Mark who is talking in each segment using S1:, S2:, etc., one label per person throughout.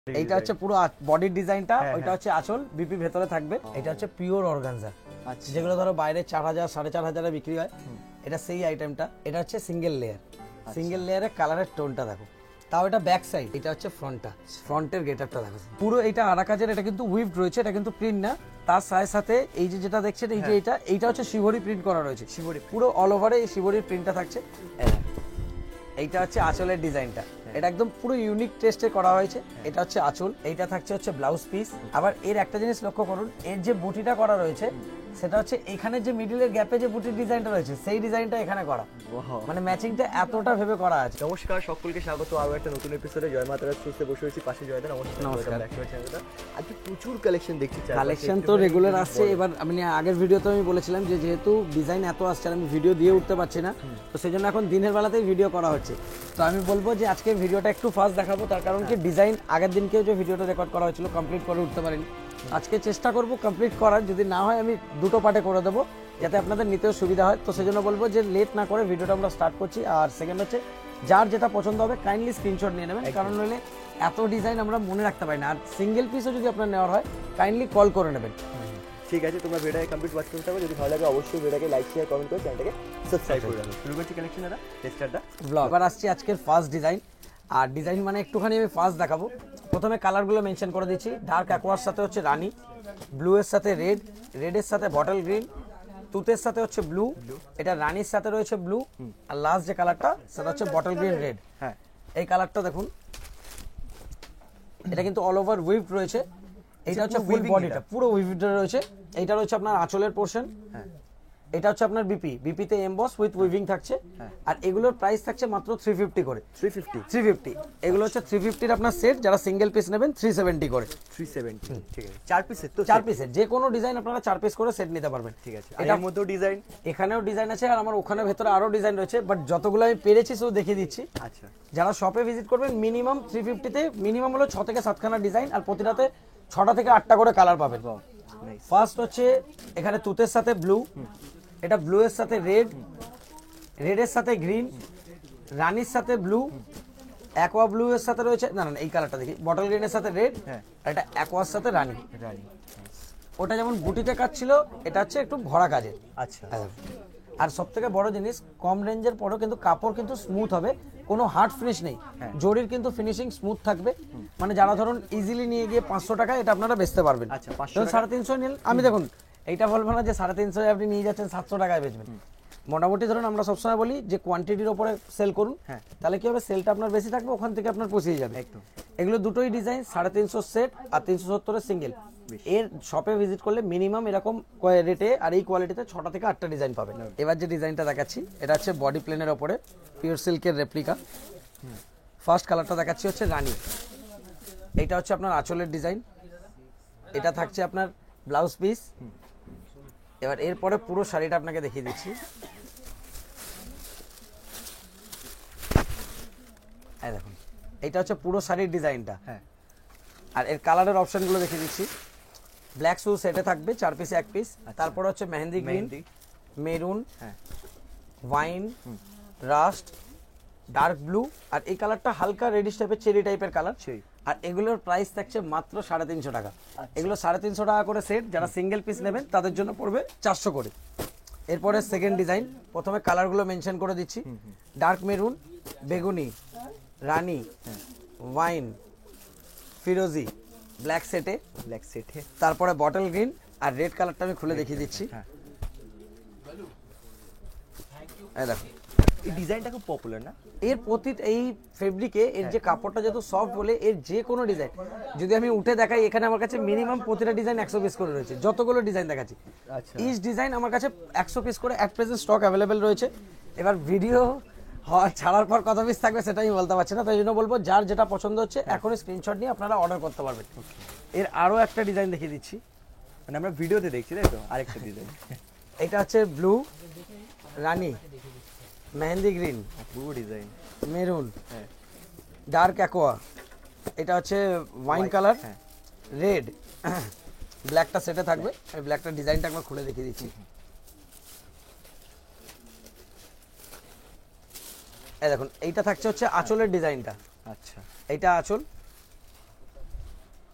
S1: এইটা হচ্ছে পুরো বডির ডিজাইনটা, ওইটা হচ্ছে আঁচল, বিপি ভেতরে থাকবে। এটা হচ্ছে পিওর অর্গানজা, যেগুলো ধরো বাইরে 4000 4500 বিক্রি হয়, এটা সেই আইটেমটা। এটা হচ্ছে সিঙ্গেল লেয়ার, সিঙ্গেল লেয়ারে কালারের টোনটা দেখো। তাও এটা ব্যাক সাইড, এটা হচ্ছে ফ্রন্টটা, ফ্রন্টের গেটআপটা দেখো পুরো। এটা আরা কাজের, এটা কিন্তু উইভড রয়েছে, এটা কিন্তু প্রিন্ট না। তার সাথে সাথে এই যে যেটা দেখছেন, এই যে এইটা হচ্ছে শিবরি প্রিন্ট করা রয়েছে, শিবরি পুরো অল ওভারে এই শিবরির প্রিন্টটা থাকছে। এইটা হচ্ছে আঁচলের ডিজাইনটা, এটা একদম পুরো ইউনিক টেস্টে করা হয়েছে। এটা হচ্ছে আঁচল, এইটা থাকছে হচ্ছে ব্লাউজ পিস। আবার এর একটা জিনিস লক্ষ্য করুন, এর যে বুটিটা করা রয়েছে সেটা হচ্ছে এখানে যে মিডলের গ্যাপে যে বুটির ডিজাইনটা রয়েছে সেই ডিজাইনটা এখানে করা, মানে ম্যাচিংটা এতটা ভেবে করা আছে।
S2: নমস্কার সকলকে, স্বাগত আরো একটা নতুন এপিসোডে। জয় মাতারা সুস্থে বসে রয়েছি, পাশে জয়দা। নমস্কার। আজকে প্রচুর কালেকশন দেখছি,
S1: কালেকশন তো রেগুলার আসছে। এবার আমি আগের ভিডিওতে আমি বলেছিলাম যে যেহেতু ডিজাইন এত আসছে আমি ভিডিও দিয়ে উঠতে পারছি না, তো সেই জন্য এখন দিনের বেলাতেই ভিডিও করা হচ্ছে। তো আমি বলবো যে আজকে ভিডিওটা একটু ফাস্ট দেখাবো, তার কারণ কি ডিজাইন আগের দিনকেও যে ভিডিওটা রেকর্ড করা হয়েছিল কমপ্লিট করে উঠতে পারিনি। আজকে চেষ্টা করব কমপ্লিট করার, যদি না হয় আমি দুটো পার্টে করে দেবো যাতে আপনাদের নিতেও সুবিধা হয়। তো সেই জন্য বলবো যে লেট না করে ভিডিওটা আমরা স্টার্ট করছি। আর সেকেন্ড হচ্ছে, যার যেটা পছন্দ হবে কাইন্ডলি স্ক্রিনশট নিয়ে নেবেন, কারণ নইলে এত ডিজাইন আমরা মনে রাখতে পারি না। আর সিঙ্গেল পিসও যদি আপনার নেওয়ার হয় কাইন্ডলি কল করে নেবেন।
S2: ঠিক আছে, তোমরা ভিডিওটাকে কমপ্লিট ওয়াচ করতে হবে। যদি ভালো লাগে অবশ্যই ভিডিওটাকে লাইক শেয়ার কমেন্ট করে চ্যানেলটাকে সাবস্ক্রাইব করে দেবেন। শুরু করছি কালেকশন দাদা, টেস্টারটা
S1: ব্লগ। এবার আসছি আজকের ফার্স্ট ডিজাইন। আর ডিজাইন মানে একটুখানি আমি ফার্স্ট দেখাবো। প্রথমে কালারগুলো মেনশন করে দিচ্ছি। ডার্ক অ্যাকোয়ার সাথে হচ্ছে রানী, ব্লু এর সাথে রেড, রেডের সাথে বটল গ্রিন, তুতের সাথে হচ্ছে ব্লু, এটা রানীর সাথে রয়েছে ব্লু, আর লাস্ট যে কালারটা সেটা হচ্ছে বটল গ্রিন রেড। হ্যাঁ, এই কালারটা দেখুন, এটা কিন্তু অল ওভার উইভড রয়েছে। এটা হচ্ছে ফুল বডিটা পুরো উইভড রয়েছে। এইটা রয়েছে আপনার আঁচলের পোরশন। হ্যাঁ, এটা হচ্ছে আপনার বিপিতে এমবস উইথ উইভিং থাকছে। আর এগুলোর প্রাইস থাকছে মাত্র 350 করে। 350 এগুলো হচ্ছে 350 এর আপনার সেট। যারা সিঙ্গেল পিস নেবেন 370 করে।
S2: 370, ঠিক আছে। চার পিসের তো,
S1: চার পিসের যে কোনো ডিজাইন আপনারা 4 পিস করে সেট নিতে পারবেন।
S2: ঠিক আছে। এটার মধ্যেও ডিজাইন,
S1: এখানেও ডিজাইন আছে, আর আমার ওখানে ভেতরে আরো ডিজাইন রয়েছে, বাট যতগুলো আমি পেরেছি সব দেখিয়ে দিচ্ছি।
S2: আচ্ছা,
S1: যারা শপে ভিজিট করবেন মিনিমাম 350 তে মিনিমাম হলো 6 থেকে 7 খানা ডিজাইন, আর প্রতিটাতে 6টা থেকে 8টা করে কালার পাবেন। ফার্স্ট হচ্ছে এখানে তুতের সাথে ব্লু, এটা ব্লু এর সাথে রেড, রেডের সাথে গ্রিন, রানীর সাথে ব্লু, অ্যাকোয়া ব্লু এর সাথে রয়েছে, না এই কালারটা দেখি, বটল গ্রিনের সাথে রেড, আর এটা অ্যাকোয়ার সাথে রানী। ওটা যেমন বুটিতে কাজ ছিল, এটা হচ্ছে একটু ভরা কাজের।
S2: আচ্ছা।
S1: আর সব থেকে বড় জিনিস, কম রেঞ্জের পরেও কিন্তু কাপড় কিন্তু স্মুথ হবে, কোনো হার্ড ফিনিশ নেই। জরির কিন্তু ফিনিশিং স্মুথ থাকবে, মানে যারা ধরুন ইজিলি নিয়ে গিয়ে 500 টাকায় এটা আপনারা বেচতে পারবেন।
S2: আচ্ছা,
S1: 350 নিন, আমি দেখুন এইটা বলবো না যে 350 আপনি নিয়ে যাচ্ছেন 700 টাকায় বেচবেন। মোটামুটি ধরুন আমরা সবসময় বলি যে কোয়ান্টিটির উপরে সেল করুন, তাহলে কি হবে, সেলটা আপনার বেশি থাকবে, ওখান থেকে আপনার পুষিয়ে যাবে। এগুলো দুটোই ডিজাইন 350 সেট আর 370 সিঙ্গেল। এর শপে ভিজিট করলে মিনিমাম এরকম রেটে আর এই কোয়ালিটিতে 6টা থেকে 8টা ডিজাইন পাবেন। এবার যে ডিজাইনটা দেখাচ্ছি এটা হচ্ছে বডি প্লেনের ওপরে পিওর সিল্কের রেপ্লিকা। ফার্স্ট কালারটা দেখাচ্ছি হচ্ছে রানী, এটা হচ্ছে আপনার আঁচলের ডিজাইন, এটা থাকছে আপনার ব্লাউজ পিস। এবার এরপরে পুরো শাড়িটা আপনাকে দেখিয়ে দিচ্ছি। এই দেখুন, এটা হচ্ছে পুরো শাড়ির ডিজাইনটা। হ্যাঁ, আর এর কালারের অপশনগুলো দেখিয়ে দিচ্ছি। ব্ল্যাক শু সেটে থাকবে 4 পিসে 1 পিস। তারপর হচ্ছে mehendi green, maroon, wine, rust, dark blue, আর এই কালারটা হালকা রেডিশ টাইপের চেরি টাইপের কালার। আর এগুলোর প্রাইস থাকছে মাত্র 350 টাকা। এগুলো 350 টাকা করে সেট। যারা সিঙ্গেল পিস নেবেন তাদের জন্য পড়বে 400 করে। এরপরে সেকেন্ড ডিজাইন, প্রথমে কালারগুলো মেনশন করে দিচ্ছি। ডার্ক মেরুন, বেগুনি, রানী, ওয়াইন, ফিরোজি, ব্ল্যাক সেটে, তারপরে বটল গ্রিন, আর রেড কালারটা আমি খুলে দেখিয়ে দিচ্ছি। এই দেখো,
S2: এই ডিজাইনটা খুব পপুলার না?
S1: এর এই ফেব্রিকে এর যে কাপড়টা যত সফট বলে, এর যে কোনো ডিজাইন যদি আমি উঠে দেখাই, এখানে আমার কাছে মিনিমাম প্রতিটা ডিজাইন 100 পিস করে রয়েছে। যতগুলো ডিজাইন দেখাচ্ছি, ইচ ডিজাইন আমার কাছে 100 পিস করে অ্যাট প্রেজেন্ট স্টক অ্যাভেলেবেল রয়েছে। এবার ভিডিও ছাড়ার পর কত পিস থাকবে সেটা আমি বলতে পারছি না, তাই জন্য বলবো যার যেটা পছন্দ হচ্ছে এখনই স্ক্রিনশট নিয়ে আপনারা অর্ডার করতে পারবেন। এর আরো একটা ডিজাইন দেখিয়ে দিচ্ছি,
S2: মানে আমরা ভিডিওতে দেখছি তাই তো। আরেকটা ডিজাইন,
S1: এটা হচ্ছে ব্লু, রানী, মেহেন্দি গ্রিন,
S2: পুরো ডিজাইন,
S1: মেরুন, ডার্ক অ্যাকোয়া, এটা হচ্ছে ওয়াইন কালার, রেড, ব্ল্যাকটা সেটে থাকবে। আমি ব্ল্যাকটা ডিজাইনটা একবার খুলে দেখিয়ে দিচ্ছি। এই দেখুন, এইটা থাকছে হচ্ছে আঁচলের ডিজাইনটা।
S2: আচ্ছা,
S1: এইটা আঁচল,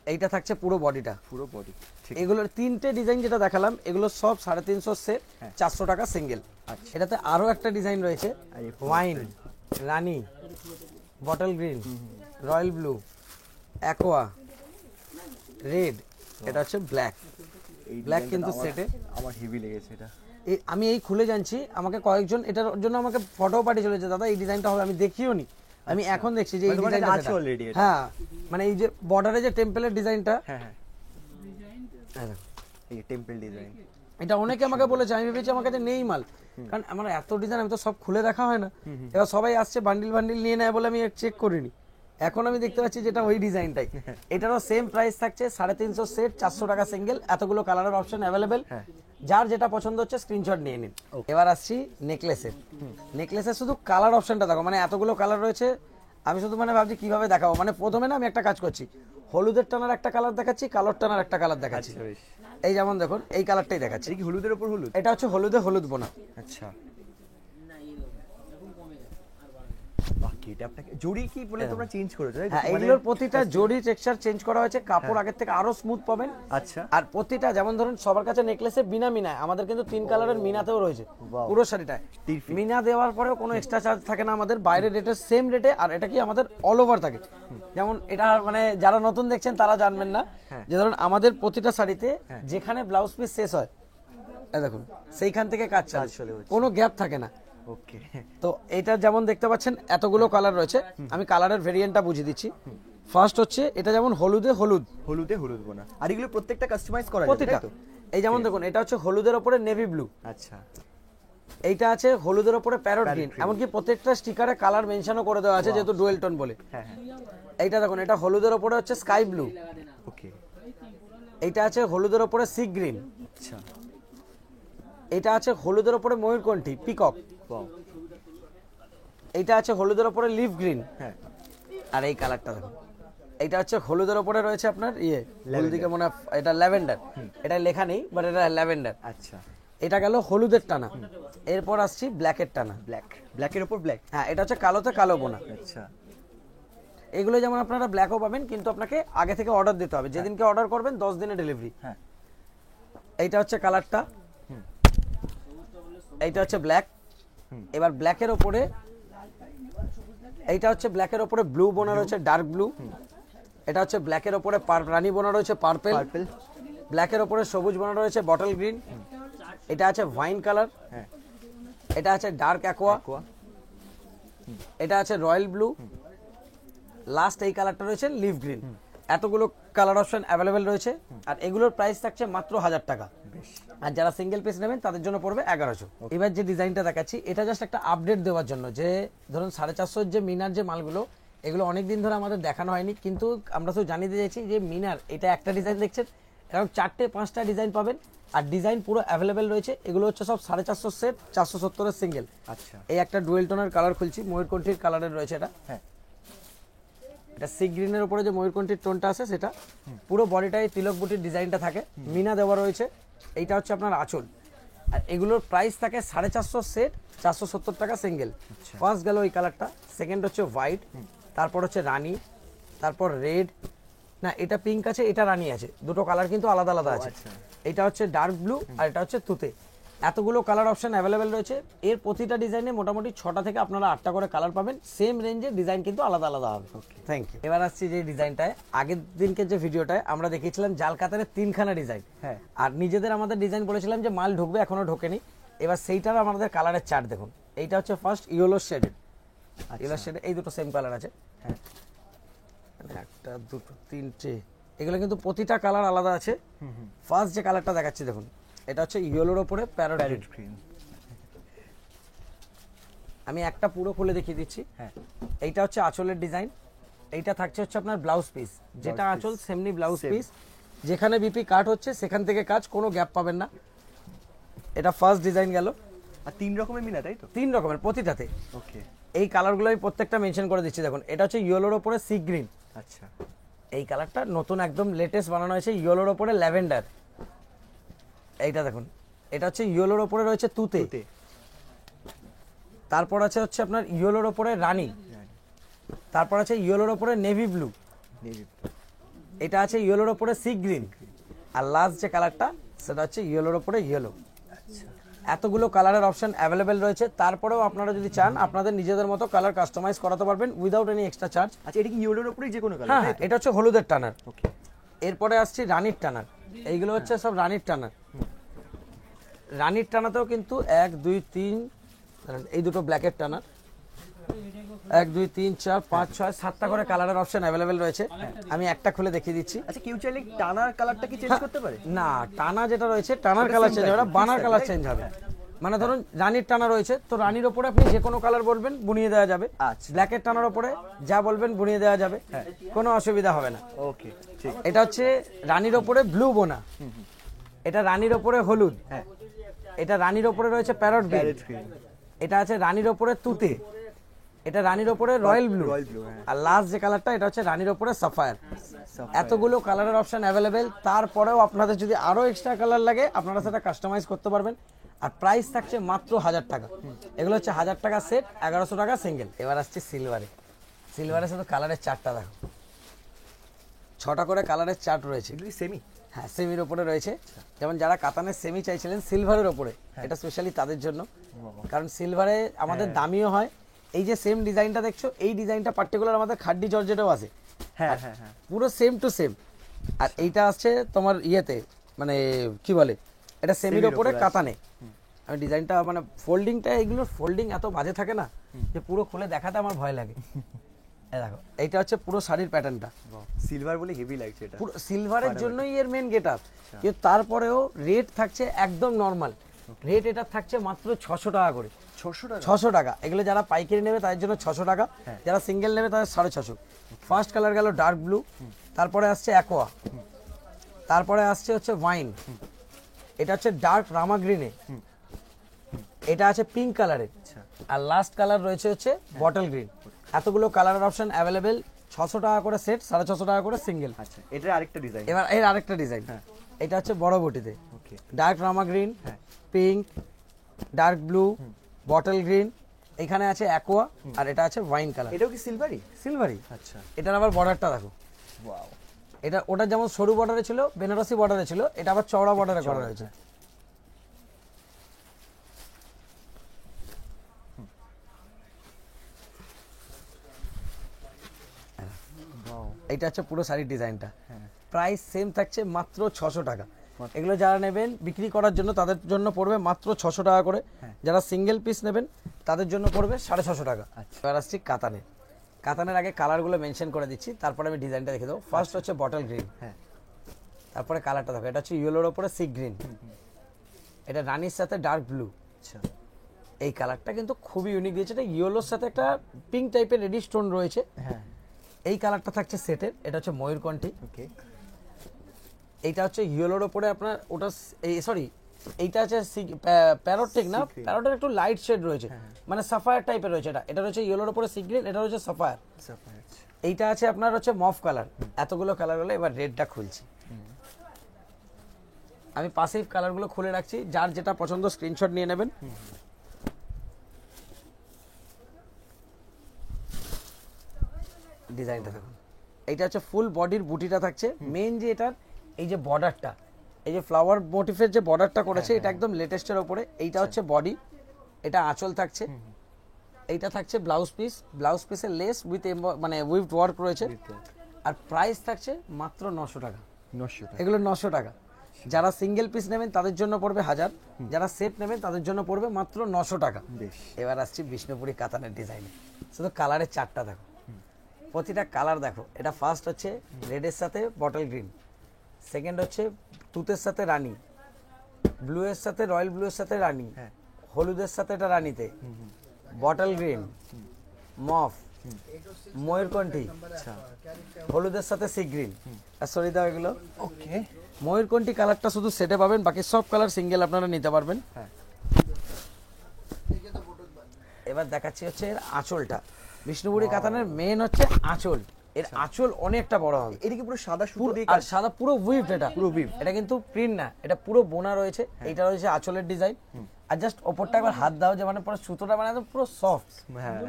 S1: এইটা থাকছে পুরো বডিটা,
S2: পুরো বডি। ঠিক,
S1: এগুলোর তিনটে ডিজাইন যেটা দেখালাম এগুলো সব 350 সেট, 400 টাকা সিঙ্গেল।
S2: আচ্ছা।
S1: এটাতে আরো একটা ডিজাইন রয়েছে,
S2: আর এই
S1: ওয়াইন, রানী, bottle green, royal blue, aqua, red, এটা হচ্ছে ব্ল্যাক।
S2: এই
S1: ব্ল্যাক
S2: ডিজাইনটা
S1: কিন্তু সেটে
S2: আমার হেভি লেগেছে এটা।
S1: আমি এই খুলে জানছি, আমাকে কয়েকজন এটার জন্য আমাকে ফটো পাঠিয়ে চলেছে, দাদা এই ডিজাইনটা হবে, আমি দেখিও নি, আমি এখন দেখছি যে এই
S2: মানে
S1: ডিজাইনটা
S2: আছে অলরেডি এটা।
S1: হ্যাঁ, মানে এই যে বর্ডারে যে টেম্পলের ডিজাইনটা,
S2: হ্যাঁ হ্যাঁ, এই টেম্পল ডিজাইন,
S1: এটা অনেকে আমাকে বলেছে, আমি ভেবেছি আমার কাছে নেই মাল, কারণ আমার এত ডিজাইন আমি তো সব খুলে দেখা হয় না, এবার সবাই আসছে বান্ডিল বান্ডিল নিয়ে নেয় বলে আমি চেক করিনি, এখন আমি দেখতে পাচ্ছি যেটা ওই ডিজাইনটাই। এটারও সেম প্রাইস থাকছে 350 সেট, 400 টাকা সিঙ্গেল, এতগুলো কালারের অপশন অ্যাভেলেবেল, যার যেটা পছন্দ হচ্ছে স্ক্রিনশট নিয়ে নিন। এবার আসছি নেকলেসের। নেকলেসের শুধু কালার অপশনটা দেখো, মানে এতগুলো কালার রয়েছে, আমি শুধু মানে ভাবছি কিভাবে দেখাবো, মানে প্রথমে না আমি একটা কাজ করছি, হলুদের টানার একটা কালার দেখাচ্ছি, কালোর টানার একটা কালার দেখাচ্ছি। এই যেমন দেখুন এই কালারটাই দেখাচ্ছি,
S2: কি হলুদের উপর হলুদ,
S1: এটা হচ্ছে হলুদে হলুদ বোনা।
S2: আচ্ছা। বাহ, কি এটা আপনাকে জড়ি কি বলে তোমরা চেঞ্জ করেছো তাই তো?
S1: হ্যাঁ,
S2: মানে-
S1: এগুলোর প্রতিটা জড়ি টেক্সচার চেঞ্জ করা হয়েছে, কাপড় আগের থেকে আরো স্মুথ পাবেন।
S2: আচ্ছা,
S1: আর প্রতিটা যেমন ধরুন সবার কাছে নেকলেসে বিনা মিনায়, আমাদের কিন্তু 3 কালারের মিনাতেও রয়েছে
S2: Wow.
S1: পুরো শাড়িটায়।
S2: Terrific.
S1: মিনা দেওয়ার পরেও কোনো এক্সট্রা চার্জ থাকে না আমাদের, বাইরের রেটের সেম রেটে, আর এটা কি আমাদের অল ওভার থাকে। যেমন এটা মানে যারা নতুন দেখছেন তারা জানবেন না, যে ধরুন আমাদের প্রতিটা শাড়িতে যেখানে ব্লাউজ পিস শেষ হয়, এই দেখুন সেইখান থেকে কাজ
S2: চলে
S1: চলে,
S2: হচ্ছে।
S1: কোনো গ্যাপ থাকে না।
S2: ওকে,
S1: তো এটা যেমন দেখতে পাচ্ছেন এতগুলো কালার রয়েছে, আমি কালারের ভেরিয়েন্টটা বুঝিয়ে দিচ্ছি। ফার্স্ট হচ্ছে এটা যেমন হলুদে হলুদ,
S2: হলুদে হলুদ বোনা, আর এগুলো প্রত্যেকটা কাস্টমাইজ করা যাবে
S1: প্রতিটা।
S2: তাই তো?
S1: এই যেমন দেখুন এটা হচ্ছে হলুদের ওপরে নেভি ব্লু,
S2: আচ্ছা,
S1: এইটা আছে হলুদের ওপরে প্যারট গ্রিন, এমনকি প্রত্যেকটা স্টিকারে কালার মেনশনও করে দেওয়া আছে, যেহেতু ডুয়েল টোন বলে।
S2: হ্যাঁ হ্যাঁ,
S1: এইটা দেখুন এটা হলুদের ওপরে হচ্ছে স্কাই ব্লু,
S2: ওকে,
S1: এইটা আছে হলুদের ওপরে সি গ্রিন,
S2: আচ্ছা,
S1: এটা আছে হলুদের ওপরে ময়ূরকণ্ঠী পিকক,
S2: ওয়াও,
S1: এইটা আছে হলুদের ওপরে লিফ গ্রিন,
S2: হ্যাঁ,
S1: আর এই কালারটা দেখুন এইটা হচ্ছে হলুদের ওপরে রয়েছে আপনার হলুদিকে মনে হয় এটা ল্যাভেন্ডার, এটা লেখা নেই বাট এটা ল্যাভেন্ডার।
S2: আচ্ছা,
S1: এটা গেল হলুদের টানা, এরপর আসছি ব্ল্যাকের টানা।
S2: ব্ল্যাক, ব্ল্যাকের উপর ব্ল্যাক,
S1: হ্যাঁ, এটা হচ্ছে কালোতে কালো বোনা।
S2: আচ্ছা,
S1: এগুলো যেমন আপনারা ব্ল্যাকও পাবেন, কিন্তু আপনাকে আগে থেকে অর্ডার দিতে হবে, যেদিনকে অর্ডার করবেন 10 দিনে ডেলিভারি।
S2: হ্যাঁ,
S1: এইটা হচ্ছে কালারটা, এইটা হচ্ছে ব্ল্যাক। এবার ব্ল্যাকের ওপরে এইটা হচ্ছে ব্ল্যাকের ওপরে ব্লু বোনা রয়েছে, ডার্ক ব্লু। এটা হচ্ছে ব্ল্যাকের ওপরে রানী বোনা রয়েছে পার্পল।
S2: পার্পল,
S1: ব্ল্যাকের ওপরে সবুজ বোনা রয়েছে বটল গ্রিন। এটা আছে ওয়াইন কালার,
S2: হ্যাঁ,
S1: এটা আছে ডার্ক অ্যাকোয়া,
S2: aqua,
S1: এটা আছে রয়্যাল ব্লু, লাস্ট এই কালারটা রয়েছে লিভ গ্রিন। এতগুলো কালার অপশন অ্যাভেলেবেল রয়েছে, আর এগুলোর প্রাইস থাকছে মাত্র 1000 টাকা। আর যারা সিঙ্গেল পিস নেবেন তাদের জন্য পড়বে 1100। এবার যে ডিজাইনটা দেখাচ্ছি এটা জাস্ট একটা আপডেট দেওয়ার জন্য, যে ধরুন 450 যে মিনার যে মালগুলো, এগুলো অনেকদিন ধরে আমাদের দেখানো হয়নি, কিন্তু আমরা তো জানিয়ে দিয়েছি যে মিনার এটা একটা ডিজাইন দেখছেন, এরকম 4-5টা ডিজাইন পাবেন, আর ডিজাইন পুরো অ্যাভেলেবেল রয়েছে। এগুলো হচ্ছে সব 450 সেট, 470 সিঙ্গেল।
S2: আচ্ছা,
S1: এই একটা ডুয়েল টোনের কালার খুলছি, ময়ূরকণ্ঠীর কালারের রয়েছে এটা।
S2: হ্যাঁ,
S1: এটা সি গ্রিনের উপরে যে ময়ূরকণ্ঠীর টোনটা আছে সেটা, পুরো বডিটাই তিলক বুটির ডিজাইনটা থাকে, মিনা দেওয়া রয়েছে। এইটা হচ্ছে আপনার আঁচল, আর এগুলোর প্রাইস থাকে 450 সেট, 470 টাকা সিঙ্গেল। ফার্স্ট গেল এই কালারটা, সেকেন্ড হচ্ছে হোয়াইট, তারপর হচ্ছে রানী, তারপর রেড, না এটা পিঙ্ক আছে, এটা রানী আছে, দুটো কালার কিন্তু আলাদা আলাদা আছে। এটা হচ্ছে ডার্ক ব্লু, আর এটা হচ্ছে তুতে। এতগুলো কালার অপশন অ্যাভেলেবেল রয়েছে, এর প্রতিটা ডিজাইনে মোটামুটি 6টা থেকে আপনারা 8টা করে কালার পাবেন, সেম রেঞ্জে ডিজাইন কিন্তু আলাদা আলাদা হবে। Thank you. এবার আসছি যে ডিজাইনটায়, আগের দিনকে যে ভিডিওটায় আমরা দেখিয়েছিলাম জাল কাতারের 3খানা ডিজাইন,
S2: হ্যাঁ,
S1: আর নিজেদের আমাদের ডিজাইন বলেছিলাম যে মাল ঢুকবে, এখনো ঢোকেনি। এবার সেইটার আমাদের কালারের চার্ট দেখুন, এইটা হচ্ছে ফার্স্ট ইয়েলো শেডেড, ইয়েলো শেডে এই দুটো সেম কালার আছে,
S2: হ্যাঁ,
S1: একটা দুটো তিনটে, এগুলো কিন্তু প্রতিটা কালার আলাদা আছে। ফার্স্ট যে কালারটা দেখাচ্ছি দেখুন, এটা হচ্ছে ইয়েলোর ওপরে প্যারট গ্রিন। আমি একটা পুরো খুলে দেখিয়ে দিচ্ছি।
S2: হ্যাঁ,
S1: এইটা হচ্ছে আঁচলের ডিজাইন, এইটা থাকছে হচ্ছে আপনার ব্লাউজ পিস, যেটা আঁচল সেমনি ব্লাউজ পিস, যেখানে বিপি কাট হচ্ছে সেখান থেকে কাজ, কোনো গ্যাপ পাবেন না। এটা ফার্স্ট ডিজাইন গেল,
S2: আর 3 রকমের মিনা তাই তো?
S1: 3 রকমের প্রতিটাতে।
S2: ওকে,
S1: এই কালারগুলো আমি প্রত্যেকটা মেনশন করে দিচ্ছি দেখুন। এটা হচ্ছে ইয়েলোর ওপরে সি গ্রিন,
S2: আচ্ছা,
S1: এই কালারটা নতুন একদম লেটেস্ট বানানো হয়েছে, ইয়েলোর ওপরে ল্যাভেন্ডার। এইটা দেখুন, এটা হচ্ছে ইয়েলোর ওপরে রয়েছে তুতে, তারপর আছে হচ্ছে আপনার ইয়েলোর ওপরে রানী, তারপর আছে ইয়েলোর ওপরে নেভি ব্লু,
S2: নেভি,
S1: এটা আছে ইয়েলোর উপরে সি গ্রিন, আর লাস্ট যে কালারটা সেটা হচ্ছে ইয়েলোর উপরে ইয়েলো। এতগুলো কালারের অপশন অ্যাভেলেবেল রয়েছে, তারপরেও আপনারা যদি চান আপনাদের নিজেদের মতো কালার কাস্টমাইজ করাতে পারবেন উইদাউট এনি এক্সট্রা চার্জ।
S2: আচ্ছা, এটা কি ইয়েলোর উপরেই যে কোনো কালার?
S1: হ্যাঁ, এটা হচ্ছে হলুদের টানার।
S2: ওকে,
S1: এরপরে আসছি রানীর টানার। এইগুলো হচ্ছে সব রানীর টানার। রানীর টানাতেও কিন্তু 1 2 3 এই দুটো ব্ল্যাকের টানার, 1 2 3 4 5 6 7টা করে কালারের অপশন অ্যাভেলেবেল রয়েছে। আমি একটা খুলে দেখিয়ে দিচ্ছি।
S2: আচ্ছা, কেউ চাইলে টানার কালারটা কি চেঞ্জ করতে পারে?
S1: না, টানা যেটা রয়েছে টানার কালার চেঞ্জ হবে না, বানার কালার চেঞ্জ হবে। মানে ধরুন রানীর টানা রয়েছে, তো রানীর ওপরে আপনি যে কোনো কালার বলবেন বুনিয়ে দেওয়া যাবে।
S2: আচ্ছা,
S1: ব্ল্যাকের টানার ওপরে যা বলবেন বুনিয়ে দেওয়া যাবে, কোনো অসুবিধা হবে না।
S2: ওকে, ঠিক।
S1: এটা হচ্ছে রানীর ওপরে ব্লু বোনা, এটা রানীর ওপরে হলুদ,
S2: হ্যাঁ,
S1: এটা রানীর ওপরে রয়েছে প্যারট গ্রিন,
S2: প্যারেট গ্রিন,
S1: এটা আছে রানীর ওপরে তুতে, এটা রানীর ওপরে রয়্যাল ব্লু,
S2: রয়্যাল ব্লু, হ্যাঁ,
S1: আর লাস্ট যে কালারটা এটা হচ্ছে রানীর ওপরে সাফায়ার। এতগুলো কালারের অপশন অ্যাভেলেবেল, তারপরেও আপনাদের যদি আরো এক্সট্রা কালার লাগে আপনারা সেটা কাস্টমাইজ করতে পারবেন। আর প্রাইস থাকছে মাত্র 1000 টাকা। এগুলো হচ্ছে 1000 টাকা সেট, 1100 টাকা সিঙ্গেল। এবার আসছে সিলভারে। সিলভারে শুধু কালারের চার্টটা দেখো, 6টা করে কালারের চার্ট রয়েছে।
S2: এগুলো সেমি?
S1: হ্যাঁ, সেমির ওপরে রয়েছে। যেমন যারা কাতানের সেমি চাইছিলেন সিলভারের ওপরে, এটা স্পেশালি তাদের জন্য, কারণ সিলভারে আমাদের দামিও হয়। এই যে সেম ডিজাইনটা দেখছো, এই ডিজাইনটা পার্টিকুলার আমাদের খাড্ডি জর্জেটেও আছে।
S2: হ্যাঁ হ্যাঁ হ্যাঁ,
S1: পুরো সেম টু সেম। আর এইটা আসছে তোমার ইয়েতে, মানে কি বলে, এটা সেমির ওপরে কাতানে। আমি ডিজাইনটা মানে ফোল্ডিংটা, এগুলোর ফোল্ডিং এত বাজে থাকে না যে পুরো খুলে দেখাতে আমার ভয় লাগে। এই দেখো, এইটা হচ্ছে পুরো শাড়ির প্যাটার্নটা।
S2: সিলভার বলে হেভি লাগছে এটা।
S1: পুরো সিলভারের জন্যই এর মেন গেট আপ। কিন্তু তারপরেও রেট থাকছে একদম নর্মাল রেট। এটা থাকছে মাত্র 600 টাকা করে।
S2: 600 টাকা?
S1: 600 টাকা। এগুলো যারা পাইকারি নেবে তাদের জন্য 600 টাকা, যারা সিঙ্গেল নেবে তাদের 650। ফার্স্ট কালার গেল ডার্ক ব্লু, তারপরে আসছে অ্যাকোয়া, তারপরে আসছে হচ্ছে ওয়াইন, এটা হচ্ছে ডার্ক রামা গ্রিনে, এটা আছে পিঙ্ক কালারে, আর লাস্ট কালার রয়েছে হচ্ছে বটল গ্রিন। এতগুলো কালারের অপশন অ্যাভেলেবেল। 600 টাকা করে সেট, 650 টাকা করে সিঙ্গেল।
S2: আচ্ছা, এটার আরেকটা ডিজাইন।
S1: এবার এর আরেকটা ডিজাইন, এটা হচ্ছে বড় বটিতে।
S2: ওকে,
S1: ডার্ক রামা green, pink, dark blue, bottle green, এখানে আছে অ্যাকোয়া, আর এটা আছে ওয়াইন কালার।
S2: এটাও কি সিলভারই?
S1: সিলভারি।
S2: আচ্ছা,
S1: এটার আবার বর্ডারটা দেখো।
S2: ওয়াও,
S1: এটা ওটা যেমন সরু বর্ডারে ছিল, বেনারসি বর্ডারে ছিল, এটা আবার চওড়া বর্ডারে করা হয়েছে। এটা হচ্ছে পুরো শাড়ির ডিজাইনটা। প্রাইস সেম থাকছে মাত্র 600 টাকা। এগুলো যারা নেবেন বিক্রি করার জন্য তাদের জন্য পড়বে মাত্র 600 টাকা করে। যারা সিঙ্গেল পিস নেবেন তাদের জন্য পড়বে 650 টাকা। এবার আসছি কাতানে। কাতানের আগে কালারগুলো মেনশন করে দিচ্ছি, তারপরে আমি ডিজাইনটা দেখে দেবো। ফার্স্ট হচ্ছে বটল গ্রিন, তারপরে কালারটা দেখো, এটা হচ্ছে ইয়েলোর ওপরে সি গ্রিন, এটা রানির সাথে ডার্ক ব্লু।
S2: আচ্ছা,
S1: এই কালারটা কিন্তু খুবই ইউনিক দিয়েছে। এটা ইয়েলোর সাথে একটা পিঙ্ক টাইপের রেডি স্টোন রয়েছে।
S2: হ্যাঁ,
S1: এই কালারটা থাকছে সেটের, এটা হচ্ছে ময়ূরকণ্ঠী।
S2: ওকে,
S1: এইটা হচ্ছে ইয়েলোর ওপরে আপনার ওটা, এই সরি, এইটা হচ্ছে প্যারোটিক না, প্যারোটের একটু লাইট শেড রয়েছে, মানে সাফায়ার টাইপের রয়েছে। এটা এটা রয়েছে ইয়েলোর ওপরে সি গ্রিন, এটা হচ্ছে সাফায়ার। এইটা আছে আপনার হচ্ছে মফ কালার। এতগুলো কালার হলো, এবার রেডটা খুলছি। আমি পাশেই কালারগুলো খুলে রাখছি, যার যেটা পছন্দ স্ক্রিনশট নিয়ে নেবেন। ডিজাইনটা দেখুন, এইটা হচ্ছে ফুল বডির বুটিটা থাকছে। মেইন যে এটার এই যে বর্ডারটা, এই যে ফ্লাওয়ার মোটিফের যে বর্ডারটা করেছে, এটা একদম লেটেস্টের ওপরে। এইটা হচ্ছে বডি, এটা আঁচল থাকছে, এইটা থাকছে ব্লাউজ পিস। ব্লাউজ পিসের লেস উইথ মানে উইথ ওয়ার্ক রয়েছে। আর প্রাইস থাকছে মাত্র 900 টাকা।
S2: 900 টাকা?
S1: এগুলো 900 টাকা। যারা সিঙ্গেল পিস নেবেন তাদের জন্য পড়বে 1000, যারা সেট নেবেন তাদের জন্য পড়বে মাত্র 900 টাকা।
S2: বেশ,
S1: এবার আসছি বিষ্ণুপুরি কাতানের ডিজাইনে। শুধু কালারের চারটা দেখো, প্রতিটা কালার দেখো। এটা ফার্স্ট হচ্ছে রেডের সাথে বটল গ্রিন, সেকেন্ড হচ্ছে তুতের সাথে রানী, ব্লু এর সাথে রয়্যাল ব্লু এর সাথে রানী, হলুদের সাথে এটা রানীতে, বটল গ্রিন, মফ, ময়ূরকণ্ঠী, হলুদের সাথে সি গ্রিন। আর সরি দাও এগুলো।
S2: ওকে,
S1: ময়ূরকণ্ঠী কালারটা শুধু সেটে পাবেন, বাকি সব কালার সিঙ্গেল আপনারা নিতে পারবেন। এবার দেখাচ্ছি হচ্ছে এর আঁচলটা। বিষ্ণুপুরি কাতানের মেন হচ্ছে আঁচল। এর আঁচল অনেকটা বড় হবে।
S2: এটা কি পুরো সাদা সুতো দিয়ে?
S1: আর সাদা পুরো উইভ, এটা
S2: পুরো উইভ,
S1: এটা কিন্তু প্রিন্ট না, এটা পুরো বোনা রয়েছে। এইটা রয়েছে আঁচলের ডিজাইন। আর জাস্ট ওপরটা একবার হাত দাও, যে মানে পুরো সুতোটা মানে একদম পুরো সফট।
S2: হ্যাঁ,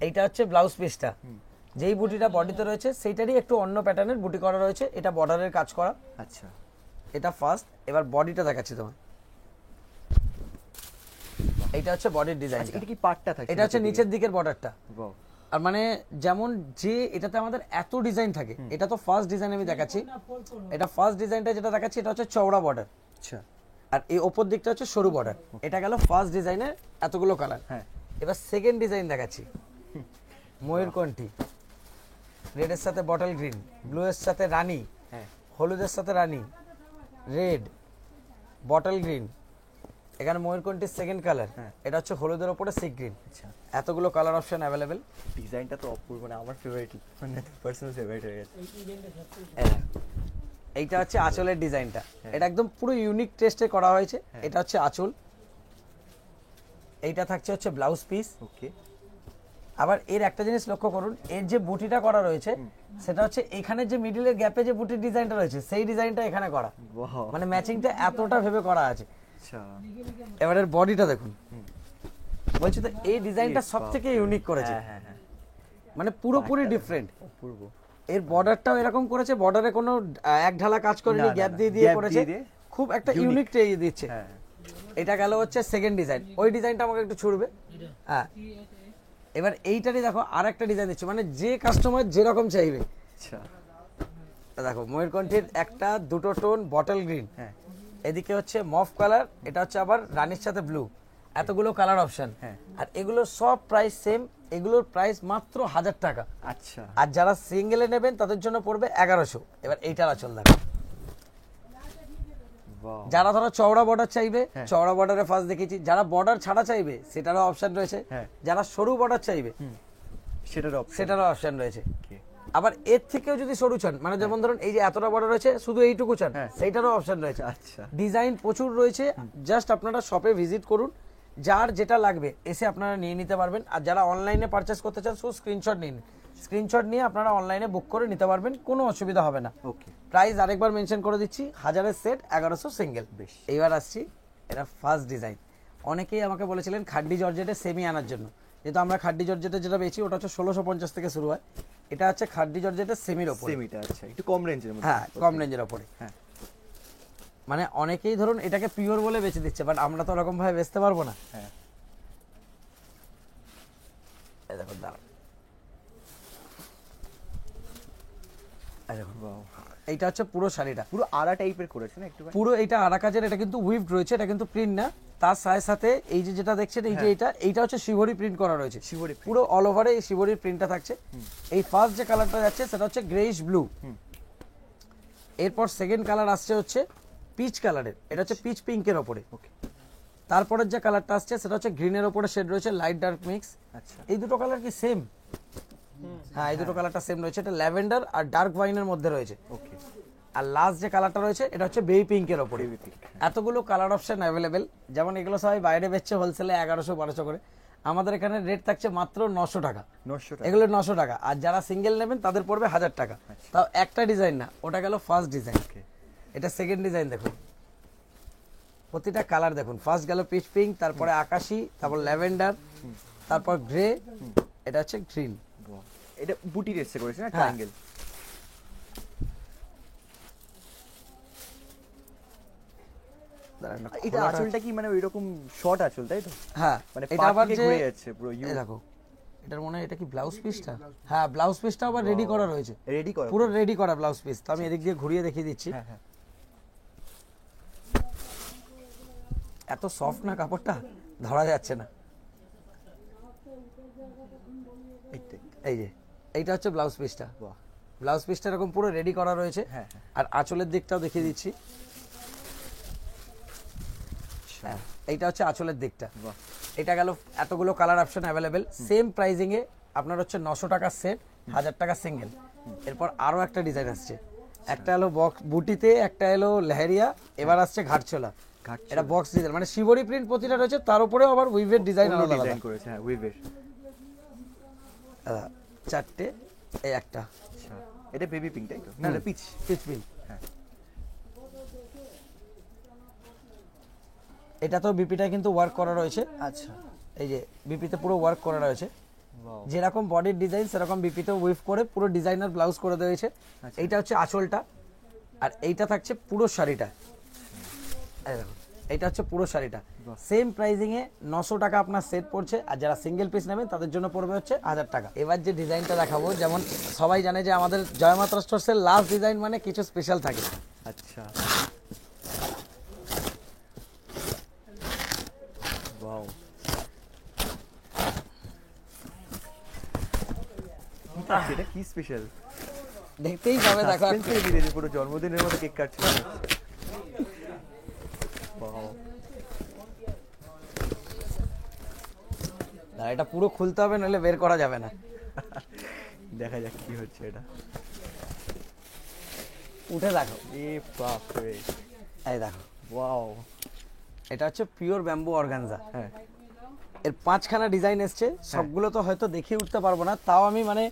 S1: এইটা হচ্ছে ব্লাউজ পিসটা। যেই বুটিটা বডিতে রয়েছে সেইটারই একটু অন্য প্যাটার্নের বুটি করা রয়েছে, এটা বর্ডারের কাজ করা।
S2: আচ্ছা,
S1: এটা ফার্স্ট, এবার বডিটা দেখাচ্ছি তোমার। এটা হচ্ছে বডির ডিজাইন।
S2: এটা কি পার্টটা থাকে?
S1: এটা হচ্ছে নিচের দিকের বর্ডারটা।
S2: বাহ,
S1: আর মানে যেমন যে এটাতে আমাদের এত ডিজাইন থাকে, এটা তো ফার্স্ট ডিজাইন আমি দেখাচ্ছি। এটা ফার্স্ট ডিজাইনটা যেটা দেখাচ্ছি এটা হচ্ছে চওড়া বর্ডার,
S2: আচ্ছা,
S1: আর এই ওপর দিকটা হচ্ছে সরু বর্ডার। এটা গেল ফার্স্ট ডিজাইনের এতগুলো কালার।
S2: হ্যাঁ,
S1: এবার সেকেন্ড ডিজাইন দেখাচ্ছি, ময়ূরকণ্ঠী, রেডের সাথে বটল গ্রিন, ব্লু এর সাথে রানী,
S2: হ্যাঁ,
S1: হলুদের সাথে রানী, রেড, বটল গ্রিন, এখানে ময়ূরকণ্ঠীর সেকেন্ড কালার,
S2: হ্যাঁ।
S1: এটা হচ্ছে হলুদের ওপরে সি গ্রিন।
S2: আচ্ছা।
S1: এতগুলো কালার অপশন অ্যাভেলেবেল।
S2: ডিজাইনটা তো অপূর্ব, মানে আমার ফেভারিট, মানে পার্সোনাল ফেভারিট হয়ে গেছে।
S1: এইটা হচ্ছে আঁচলের ডিজাইনটা, এটা একদম পুরো ইউনিক টেস্টে করা হয়েছে। এটা হচ্ছে আঁচল, এইটা থাকছে হচ্ছে ব্লাউজ পিস।
S2: ওকে,
S1: আবার এর একটা জিনিস লক্ষ্য করুন, এর যে বুটিটা করা রয়েছে সেটা হচ্ছে এখানে যে মিডিলের গ্যাপে যে বুটির ডিজাইনটা রয়েছে সেই ডিজাইনটা এখানে করা,
S2: বাহ,
S1: মানে ম্যাচিংটা এতটা ভেবে করা আছে।
S2: আচ্ছা,
S1: এবার এর বডিটা দেখুন, বলছি তো এই ডিজাইনটা সবথেকে ইউনিক করেছে,
S2: হ্যাঁ হ্যাঁ হ্যাঁ,
S1: মানে পুরোপুরি ডিফারেন্ট।
S2: অপূর্ব।
S1: এর বর্ডারটাও এরকম করেছে, বর্ডারে কোনো এক ঢালা কাজ করেনি,
S2: না, না,
S1: গ্যাপ
S2: না,
S1: দিয়ে দিয়ে
S2: gap
S1: করেছে,
S2: দিয়ে
S1: খুব একটা
S2: unique।
S1: ইউনিক টেই দিচ্ছে।
S2: হ্যাঁ,
S1: এটা গেল হচ্ছে সেকেন্ড ডিজাইন, ওই ডিজাইনটা আমাকে একটু ছুড়বে। হ্যাঁ, এবার এইটারই দেখো আর একটা ডিজাইন দিচ্ছে, মানে যে কাস্টমার যেরকম চাইবে।
S2: আচ্ছা,
S1: দেখো ময়ূরকণ্ঠীর একটা দুটো টোন বটল গ্রিন,
S2: হ্যাঁ,
S1: এদিকে হচ্ছে মফ কালার, এটা হচ্ছে আবার রানীর সাথে ব্লু, এতগুলো কালার অপশন।
S2: হ্যাঁ।
S1: আর এগুলো সব প্রাইস সেম, এগুলোর প্রাইস মাত্র 1000 টাকা।
S2: আচ্ছা,
S1: আর যারা সিঙ্গেলে নেবেন তাদের জন্য পড়বে 1100। এবার এইটার আঁচল দেখো,
S2: বাহ,
S1: যারা ধরো চওড়া বর্ডার চাইবে
S2: হ্যাঁ।
S1: চওড়া বর্ডারে ফার্স্ট দেখেছি, যারা বর্ডার ছাড়া চাইবে সেটারও অপশন রয়েছে,
S2: হ্যাঁ।
S1: যারা সরু বর্ডার চাইবে
S2: সেটার অপশন।
S1: সেটারও অপশন রয়েছে।
S2: ওকে,
S1: আবার এর থেকেও যদি সরু চান, মানে যেমন ধরুন এই যে এতটা বর্ডার রয়েছে শুধু এইটুকু চান,
S2: হ্যাঁ।
S1: সেইটারও অপশন রয়েছে।
S2: আচ্ছা,
S1: ডিজাইন প্রচুর রয়েছে, জাস্ট আপনারা শপে ভিজিট করুন, যার যেটা লাগবে এসে আপনারা নিয়ে নিতে পারবেন। আর যারা অনলাইনে পারচেস করতে চান শুধু স্ক্রিনশট নিন, স্ক্রিনশট নিয়ে আপনারা অনলাইনে বুক করে নিতে পারবেন, কোনো অসুবিধা হবে না।
S2: ওকে,
S1: প্রাইস আরেকবার মেনশন করে দিচ্ছি, 1000-এর সেট, 1100 সিঙ্গেল।
S2: বেশ।
S1: এইবার আসছি, এটা ফার্স্ট ডিজাইন। অনেকেই আমাকে বলেছিলেন খাড্ডি জর্জেটে সেমি আনার জন্য, যেহেতু আমরা খাড্ডি জর্জেটে যেটা বেচি ওটা হচ্ছে 1650 থেকে শুরু হয়, এটা হচ্ছে খাড্ডি জর্জেটের সেমির ওপর।
S2: সেমিটা আচ্ছা, একটু কম রেঞ্জের মধ্যে।
S1: হ্যাঁ, কম রেঞ্জের ওপরে।
S2: হ্যাঁ,
S1: মানে অনেকেই ধরুন এটাকে পিওর বলে বেচে দিচ্ছে, বাট আমরা তো ওরকম ভাবে বেচতে পারবো না।
S2: হ্যাঁ,
S1: এই দেখুন, দাঁড়ান, এই দেখুন,
S2: বাহ,
S1: এইটা হচ্ছে পুরো শাড়িটা,
S2: পুরো আড়া টাইপের করেছে না একটু?
S1: পুরো এইটা আড়া কাজের, এটা কিন্তু উইভড রয়েছে, এটা কিন্তু প্রিন্ট না। তার সাথে সাথে এই যে যেটা দেখছেন এই যে এইটা হচ্ছে শিবরি প্রিন্ট করা রয়েছে,
S2: শিবরি print।
S1: পুরো অল ওভারে এই শিবরির প্রিন্টটা থাকছে। এই ফার্স্ট যে কালারটা যাচ্ছে সেটা হচ্ছে গ্রেইশ ব্লু, এরপর সেকেন্ড কালার আসছে হচ্ছে পিচ কালারের, এটা হচ্ছে পিচ পিঙ্কের ওপরে।
S2: ওকে,
S1: তারপরের যে কালারটা আসছে সেটা হচ্ছে গ্রিনের ওপরে শেড রয়েছে, লাইট ডার্ক মিক্স।
S2: আচ্ছা,
S1: এই দুটো কালার কি সেম? হ্যাঁ, এই দুটো কালারটা সেম রয়েছে, এটা ল্যাভেন্ডার আর ডার্ক ওয়াইনের মধ্যে রয়েছে।
S2: ওকে,
S1: আর লাস্ট যে কালারটা রয়েছে এটা হচ্ছে বেবি পিঙ্কের ওপরে।
S2: Baby pink,
S1: এতগুলো কালার অপশন অ্যাভেলেবেল, যেমন এগুলো সবাই বাইরে বেচছে হোলসেলে 1100-1200 করে, আমাদের এখানে রেট থাকছে মাত্র 900 টাকা।
S2: 900 টাকা।
S1: এগুলো 900 টাকা, আর যারা সিঙ্গেল নেবেন তাদের পড়বে 1000 টাকা। তাও একটা ডিজাইন না, ওটা গেল ফার্স্ট ডিজাইন।
S2: ওকে,
S1: এটা সেকেন্ড ডিজাইন দেখুন, প্রতিটা কালার দেখুন, ফার্স্ট গেল পিচ পিঙ্ক, তারপরে আকাশি, তারপর ল্যাভেন্ডার, তারপর গ্রে, এটা হচ্ছে গ্রিন।
S2: বাহ, এটা বুটি রেসে করেছে না,
S1: হ্যাঁ।
S2: ট্রায়াঙ্গেল। এটা আঁচলটা কি মানে ওইরকম শর্ট আঁচল, তাই তো?
S1: হ্যাঁ,
S2: মানে
S1: এটা আবার যে
S2: ঘুরে যাচ্ছে পুরো
S1: এই দেখো, এটার মনে হয় এটা কি ব্লাউজ পিসটা? হ্যাঁ, ব্লাউজ পিসটা আবার রেডি করা রয়েছে,
S2: রেডি করা
S1: পুরো রেডি করা ব্লাউজ পিস। তো আমি এদিক দিয়ে ঘুরিয়ে দেখিয়ে দিচ্ছি,
S2: হ্যাঁ হ্যাঁ,
S1: এত সফট না কাপড়টা, ধরা যাচ্ছে না।
S2: এইটাই।
S1: এই যে এইটা হচ্ছে ব্লাউজ পিসটা,
S2: বাহ,
S1: ব্লাউজ পিসটা এরকম পুরো রেডি করা রয়েছে।
S2: হ্যাঁ হ্যাঁ,
S1: আর আঁচলের দিকটাও দেখিয়ে দিচ্ছি, হ্যাঁ, এইটা হচ্ছে আঁচলের দিকটা।
S2: বাহ,
S1: এটা গেল এতগুলো colour option available, same pricing এ আপনার হচ্ছে 900 টাকার সেট, 1000 টাকা সিঙ্গেল। এরপর আরো একটা ডিজাইন আসছে, একটা হলো বক্স বুটিতে, একটা হলো লেহেরিয়া, এবার আসছে ঘাটছোলা।
S2: ঘাটছোলা।
S1: এটা বক্স ডিজাইন, মানে শিবরি প্রিন্ট প্রতিটা রয়েছে, তার উপরেও আবার উইভের ডিজাইন আলাদা আলাদা।
S2: ডিজাইন করেছে, হ্যাঁ, উইভের।
S1: চারটে, এই একটা
S2: আচ্ছা, এটা বেবি পিঙ্ক, তাই তো? না, এটা পিচ।
S1: Pitch pink.
S2: হ্যাঁ,
S1: এটা তো বিপিটা কিন্তু ওয়ার্ক করা রয়েছে,
S2: আচ্ছা,
S1: এই যে বিপিতে পুরো ওয়ার্ক করা রয়েছে।
S2: Wow.
S1: যেরকম বডির ডিজাইন সেরকম বিপিতে ওয়েভ করে পুরো ডিজাইনার ব্লাউজ করে দেওয়া হয়েছে।
S2: আচ্ছা।
S1: এইটা হচ্ছে আঁচলটা, আর এইটা থাকছে পুরো শাড়িটা। এই দেখো, এইটা হচ্ছে পুরো শাড়িটা। সেম প্রাইজিং এ 900 টাকা আপনার সেট পড়ছে, আর যারা সিঙ্গেল পিস নেবেন তাদের জন্য পড়বে হচ্ছে 1000 টাকা। এবার যে ডিজাইনটা দেখাবো, যেমন সবাই জানে যে আমাদের জয়মাত্রা স্টোর্সের লাস্ট ডিজাইন মানে কিছু স্পেশাল থাকে।
S2: আচ্ছা, ওয়াও, এটা কি স্পেশাল
S1: দেখতেই পাবে, দেখো
S2: সাসপেন্সে দিয়েছে, পুরো জন্মদিনের মতো কেক কাটছে। ওয়াও,
S1: আর এটা পুরো খুলতে হবে, নাহলে বের করা যাবে না।
S2: দেখা যাক কি হচ্ছে এটা।
S1: উঠে দেখো,
S2: এ বাপ রে,
S1: এই দেখো,
S2: ওয়াও,
S1: এটা হচ্ছে পিওর ব্যাম্বু অর্গানজা।
S2: হ্যাঁ,
S1: এর 5খানা ডিজাইন এসছে, সবগুলো তো হয়তো দেখিয়ে উঠতে পারবো না, তাও আমি মানে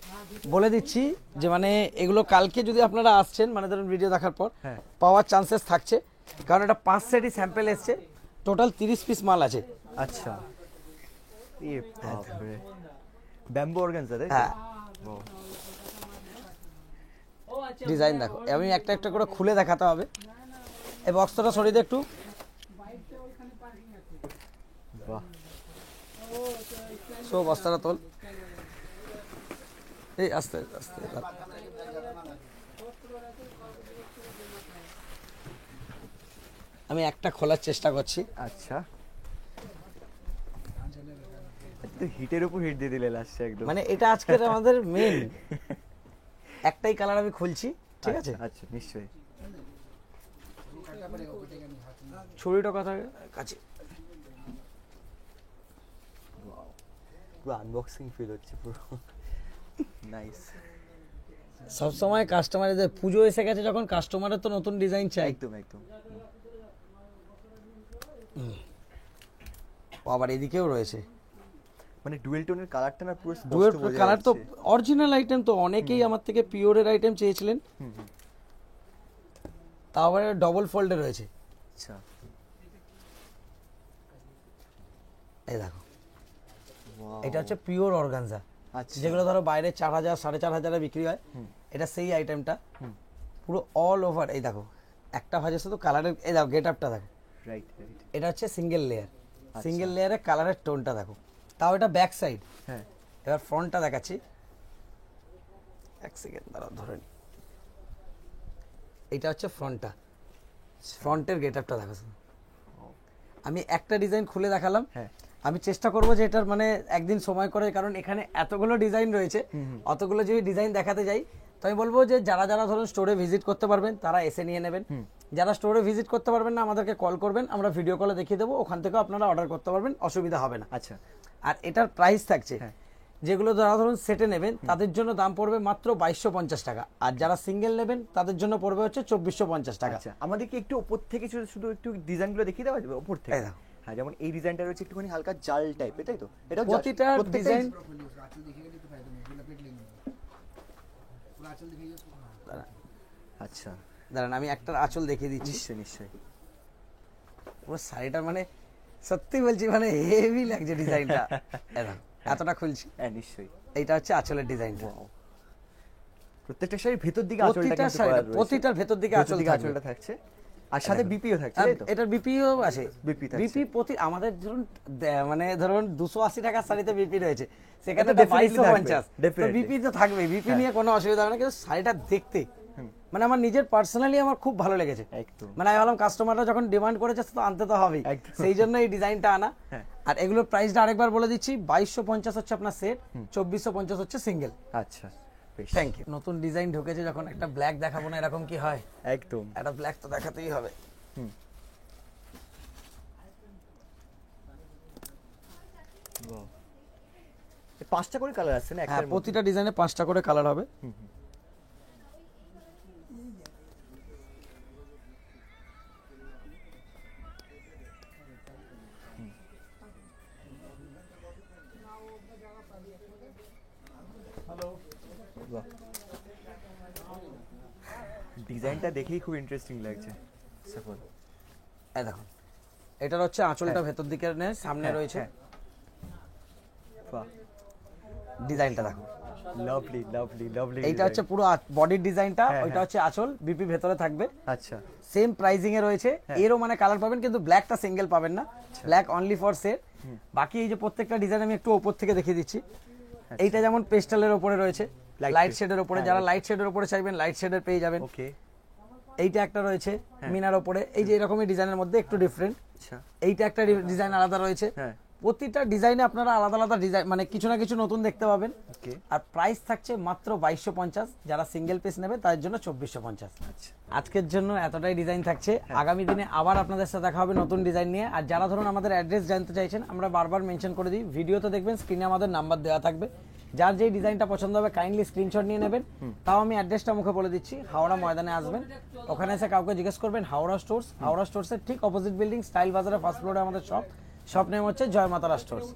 S1: বলে দিচ্ছি যে মানে এগুলো কালকে যদি আপনারা আসছেন, মানে ধরুন ভিডিও দেখার পর
S2: হ্যাঁ,
S1: পাওয়ার চান্সেস থাকছে, কারণ এটা 5 সেটই স্যাম্পল এসছে, টোটাল 30 পিস মাল আছে।
S2: আচ্ছা, এ বাপ রে, ব্যাম্বু অর্গানজা তাই তো?
S1: হ্যাঁ,
S2: Wow,
S1: ডিজাইন দেখো, আমি একটা একটা করে খুলে দেখাতে হবে। এই বক্সটা সরিয়ে দে একটু।
S2: বাহ,
S1: সো বস্তাটা তোল, এই আস্তে আস্তে। আমি একটা খোলার চেষ্টা করছি।
S2: আচ্ছা, তো হিটের উপর হিট দিয়ে দিলে লাস্টে একদম।
S1: মানে এটা আজকের আমাদের মেন একটাই কালার আমি খুলছি, ঠিক আছে?
S2: আচ্ছা, নিশ্চয়ই।
S1: ছড়িটা কথা কাছে,
S2: পুরো আনবক্সিং ফিল হচ্ছে পুরো। নাইস,
S1: সবসময় কাস্টমারদের পুজো এসে গেছে যখন, কাস্টমারের তো নতুন ডিজাইন চাই।
S2: একদম একদম।
S1: আবার এদিকেও রয়েছে
S2: মানে ডুয়েল টোনের কালারটা না পুরো স্পষ্ট
S1: ডুয়েট
S2: বোঝা
S1: কালার, তো
S2: যাচ্ছে।
S1: অরিজিনাল আইটেম, তো অনেকেই আমার থেকে পিওরের আইটেম চেয়েছিলেন,
S2: হুম, হুম,
S1: তাও আবার ডবল ফোল্ডে রয়েছে।
S2: আচ্ছা,
S1: এই দেখো,
S2: Wow,
S1: এটা হচ্ছে পিওর অর্গানজা,
S2: আচ্ছা,
S1: যেগুলো ধরো বাইরে 4000 4500 বিক্রি হয়, এটা সেই আইটেমটা
S2: হুম,
S1: পুরো অল ওভার। এই দেখো, একটা ভাজে শুধু কালারের, এই দেখো গেট আপটা দেখো,
S2: রাইট রাইট,
S1: এটা হচ্ছে সিঙ্গেল লেয়ার, সিঙ্গেল লেয়ারে কালারের টোনটা দেখো, তাও এটা ব্যাক সাইড।
S2: হ্যাঁ,
S1: এবার ফ্রন্টটা দেখাচ্ছি, এক সেকেন্ড দাঁড়াও ধরে নি। এইটা হচ্ছে ফ্রন্টটা, ফ্রন্টের গেট আপটা দেখো শুধু। আমি একটা ডিজাইন খুলে দেখালাম,
S2: হ্যাঁ,
S1: আমি চেষ্টা করবো যে এটার মানে একদিন সময় করে, কারণ এখানে এতগুলো ডিজাইন রয়েছে, অতগুলো যদি ডিজাইন দেখাতে যাই, তো আমি বলবো যে যারা যারা ধরুন স্টোরে ভিজিট করতে পারবেন তারা এসে নিয়ে নেবেন, যারা স্টোরে ভিজিট করতে পারবেন না আমাদেরকে কল করবেন, আমরা ভিডিও কলে দেখিয়ে দেবো, ওখান থেকেও আপনারা অর্ডার করতে পারবেন, অসুবিধা হবে না।
S2: আচ্ছা,
S1: আর এটার প্রাইস থাকছে,
S2: হ্যাঁ,
S1: যেগুলো যারা ধরুন সেটে নেবেন তাদের জন্য দাম পড়বে মাত্র 2250 টাকা, আর যারা সিঙ্গেল নেবেন তাদের জন্য পড়বে হচ্ছে 2450 টাকা।
S2: আচ্ছা, আমাদেরকে একটু উপর থেকে শুধু একটু ডিজাইনগুলো দেখিয়ে দেওয়া যাবে উপর থেকে?
S1: এই দেখো।
S2: হ্যাঁ, যেমন এই ডিজাইনটা রয়েছে একটুখানি হালকা জাল টাইপের, তাই তো? এটা
S1: প্রতিটা ডিজাইন,
S2: আচ্ছা,
S1: দাঁড়ান আমি একটা আঁচল দেখিয়ে দিচ্ছি।
S2: নিশ্চয়ই নিশ্চয়ই।
S1: পুরো শাড়িটা মানে সত্যি বলছি মানে হেভি লাগছে ডিজাইনটা। এতটা খুলছি,
S2: হ্যাঁ, নিশ্চয়ই।
S1: এইটা হচ্ছে আঁচলের ডিজাইনটা।
S2: Wow, প্রত্যেকটা শাড়ির ভেতর দিকে আঁচলটা কিন্তু করা রয়েছে।
S1: প্রতিটার ভেতর দিকে আঁচল থাকবে।
S2: আঁচলটা থাকছে, আর সাথে বিপিও থাকছে,
S1: আর
S2: তাই তো?
S1: এটার বিপিও আছে,
S2: BP থাকছে।
S1: বিপি প্রতি আমাদের ধরুন মানে ধরুন 280 টাকার শাড়িতে বিপি রয়েছে, সেখানে
S2: এটা definitely
S1: 2250,
S2: থাকবে,
S1: তো
S2: definitely।
S1: বিপি তো থাকবে, বিপি নিয়ে কোনো অসুবিধা হবে না, কিন্তু শাড়িটা দেখতে মানে আমার নিজের পার্সোনালি আমার খুব ভালো লেগেছে।
S2: একদম।
S1: মানে আমি ভাবলাম কাস্টমাররা যখন ডিমান্ড করেছে তো আনতে তো হবেই,
S2: একদম।
S1: সেই জন্য এই ডিজাইনটা আনা।
S2: হ্যাঁ।
S1: আর এগুলোর প্রাইসটা আরেকবার বলে দিচ্ছি, 2250 হচ্ছে আপনার সেট, 2450 হচ্ছে সিঙ্গেল।
S2: আচ্ছা, বেশ,
S1: থ্যাংক ইউ। নতুন ডিজাইন ঢুকেছে যখন একটা ব্ল্যাক দেখাবো না এরকম কি হয়?
S2: একদম।
S1: একটা ব্ল্যাক তো দেখাতেই হবে।
S2: Wow, 5টা করে কালার আসছে না
S1: হ্যাঁ,
S2: একটার মধ্যে?
S1: প্রতিটা ডিজাইনে 5টা করে কালার হবে।
S2: বাহ, ডিজাইনটা দেখেই খুব ইন্টারেস্টিং লাগছে। সাফল,
S1: এই দেখুন, এটার হচ্ছে আঁচলটা ভেতর দিকে নেই, সামনে
S2: হ্যাঁ,
S1: রয়েছে।
S2: হ্যাঁ। বাহ,
S1: ডিজাইনটা দেখো,
S2: লাভলি লাভলি লাভলি।
S1: এইটা হচ্ছে পুরো বডির ডিজাইনটা, ওইটা হচ্ছে আঁচল, বিপি ভেতরে থাকবে।
S2: আচ্ছা,
S1: সেম প্রাইজিং এ রয়েছে, এরও মানে কালার পাবেন, কিন্তু ব্ল্যাকটা সিঙ্গেল পাবেন না, ব্ল্যাক অনলি ফর সেট। বাকি এই যে প্রত্যেকটা ডিজাইন আমি একটু উপর থেকে দেখিয়ে দিচ্ছি। এইটা যেমন পেস্টালের উপরে রয়েছে, লাইট শেডের উপরে, যারা লাইট শেডের উপরে চাইবেন লাইট শেডের পেয়ে যাবেন।
S2: ওকে,
S1: এইটা একটা রয়েছে মিনার উপরে, এই যে এরকমই ডিজাইনের মধ্যে একটু ডিফারেন্ট।
S2: আচ্ছা,
S1: এইটা একটা ডিজাইন আলাদা রয়েছে।
S2: হ্যাঁ,
S1: প্রতিটা ডিজাইনে আপনারা আলাদা আলাদা ডিজাইন মানে কিছু না কিছু নতুন দেখতে পাবেন।
S2: ওকে,
S1: আর প্রাইস থাকছে মাত্র 2250, যারা সিঙ্গেল পিস নেবে তাদের জন্য 2450।
S2: আচ্ছা,
S1: আজকের জন্য এতটাই ডিজাইন থাকছে, আগামী দিনে আবার আপনাদের সাথে দেখা হবে নতুন ডিজাইন নিয়ে। আর যারা ধরুন আমাদের অ্যাড্রেস জানতে চাইছেন, আমরা বারবার মেনশন করে দিই, ভিডিওতে দেখবেন স্ক্রিনে আমাদের নাম্বার দেওয়া থাকবে। যার যেই ডিজাইনটা পছন্দ হবে কাইন্ডলি স্ক্রিনশট নিয়ে নেবেন। তাও আমি অ্যাড্রেসটা মুখে বলে দিচ্ছি, হাওড়া ময়দানে আসবেন, ওখানে এসে কাউকে জিজ্ঞেস করবেন হাওড়া স্টোর্স, হাওড়া স্টোর্সের ঠিক অপোজিট বিল্ডিং স্টাইল বাজারের ফার্স্ট ফ্লোরে আমাদের শপ নেম হচ্ছে জয় মাতারা স্টোর্স।